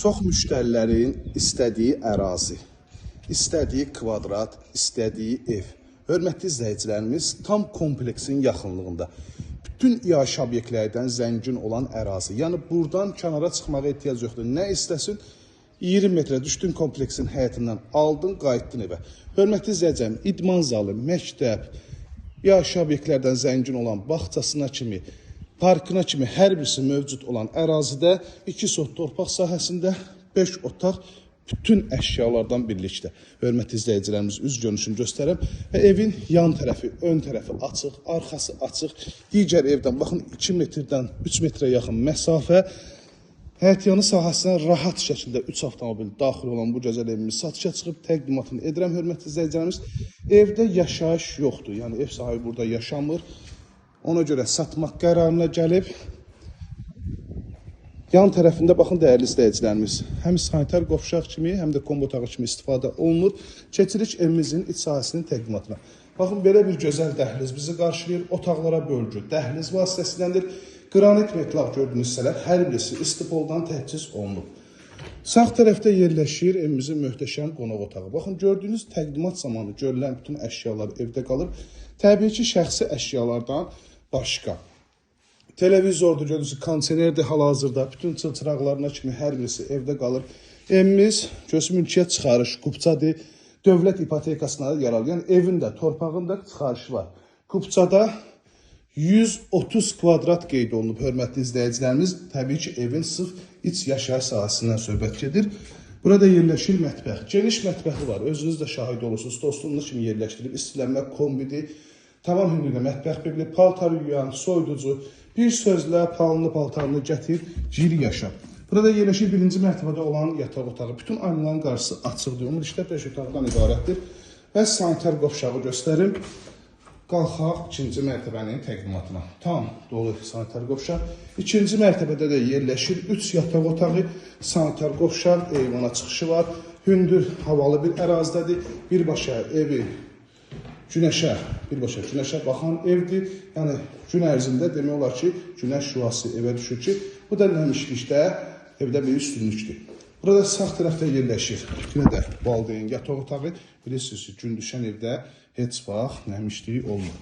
Çox müştərilərin istədiyi ərazi, istədiyi kvadrat, istədiyi ev. Hörmətli izləyicilərimiz, tam kompleksin yaxınlığında bütün yaşayış obyektlərdən zəngin olan ərazi. Yəni buradan kənara çıxmağa ehtiyac yoxdur. Nə istəsin? 20 metrə düşdün kompleksin həyətindən, aldın, qayıtdın evə. Hörmətli izləyicəm, idman zalı, məktəb, yaşayış obyektlərdən zəngin olan bağçasına kimi, parkına kimi hər birisi mövcud olan ərazidə 2 sot torpaq sahəsində 5 otaq bütün əşyalardan birlikdə. Hörmətli izləyicilərimiz, üz görünüşünü göstərəm və evin yan tərəfi, ön tərəfi açıq, arxası açıq. Digər evdən baxın 2 metrdən 3 metrə yaxın məsafə. Həyətyanı sahəsinə rahat şəkildə 3 avtomobil daxil olan bu gözəl evimiz satışa çıxıb təqdimatını edirəm. Hörmətli izləyicilərimiz, evdə yaşayış yoxdur. Yəni ev sahibi burada yaşamır. Ona görə satmaq qərarına gəlib. Yan tərəfində baxın dəyərli izləyicilərimiz. Həm sanitar qovşaq kimi, həm də kombo otağı kimi istifadə olunur. Keçirik evimizin iç sahəsinin təqdimatına. Baxın belə bir gözəl dəhliz bizi qarşılayır. Otaqlara bölgü, dəhliz vasitəsindəndir. Qranit metlaq gördüyünüz hissələr hər birisi istipoldan təchiz olunub. Sağ tərəfdə yerləşir evimizin möhtəşəm qonaq otağı. Baxın gördüyünüz təqdimat zamanı görülən bütün əşyalar evdə qalır. Təbii ki, şəxsi əşyalardan başqa. Televizordur, gördüyünüz kondisionerdir hal-hazırda. Bütün çılçıraqlarına kimi hər birisi evdə qalır. Evimiz mülkiyyət çıxarış, kupçadır. Dövlət ipotekasına yararlayan evin də, torpağın da çıxarışı var. Kupçada 130 kvadrat qeyd olunub, hörmətli izləyicilərimiz. Təbii ki, evin sırf iç yaşayış sahəsindən söhbət gedir. Burada yerləşir mətbəx. Geniş mətbəxi var. Özünüz də şahid olursunuz. Dostluğunuz kimi yerləşdirib istilənmə kombidir. Tamam hündürlükdə mətbəx birliyi, paltar yuyan, soyuducu, bir sözlə palını paltarını gətir, gir yaşa. Burada yerləşir birinci mərtəbədə olan yataq otağı. Bütün aynaların qarşısı açıqdır. Umur işlə 5 otaqdan ibarətdir. Və sanitar qovşağı göstərim. Qalxaq ikinci mərtəbənin təqdimatına. Tam dolu sanitar qovşaq. İkinci mərtəbədə də yerləşir 3 yataq otağı, sanitar qovşaq, eyvana çıxışı var. Hündür, havalı bir ərazidədir. Birbaşa evi birbaşa günəşə baxan evdir. Yəni gün ərzində demək olar ki, günəş şüası evə düşür ki, bu da nəmişlikdə evdə bir üstünlükdür. Burada sağ tərəfdə yerləşir. Yine də valideyn yataq otağı. Bilirsiniz ki, gün düşən evdə heç vaxt nəmişlik olmur.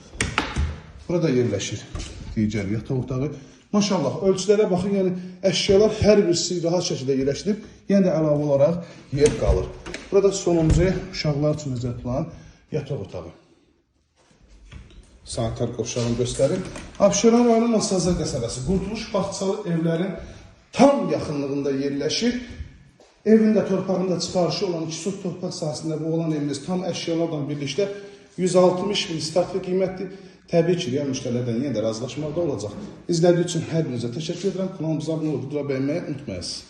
Burada yerləşir digər yataq otağı. Maşallah, ölçülərə baxın, yəni əşyalar hər birisi rahat şəkildə yerləşdirib, yenə də əlavə olaraq yer qalır. Burada sonuncu uşaqlar üçün nəzərtulan yataq otağı. Sanitar qovşağını göstərim. Abşeron rayonunun Nasazlar qəsəbəsi, Qurtuluş bağçalı evlərin tam yaxınlığında yerləşir. Evin də torpağında çıxarışı olan 2 sot torpaq sahəsində bu olan evimiz tam əşyalarla birlikdə 160 min startlı qiymətdir. Təbii ki, real müştərilərdən yenə də razılaşmaqda olacaq. İzlədiyi üçün hər birinizə təşəkkür edirəm. Kanalımıza abunə olub, videoları bəyənməyi unutmayasınız.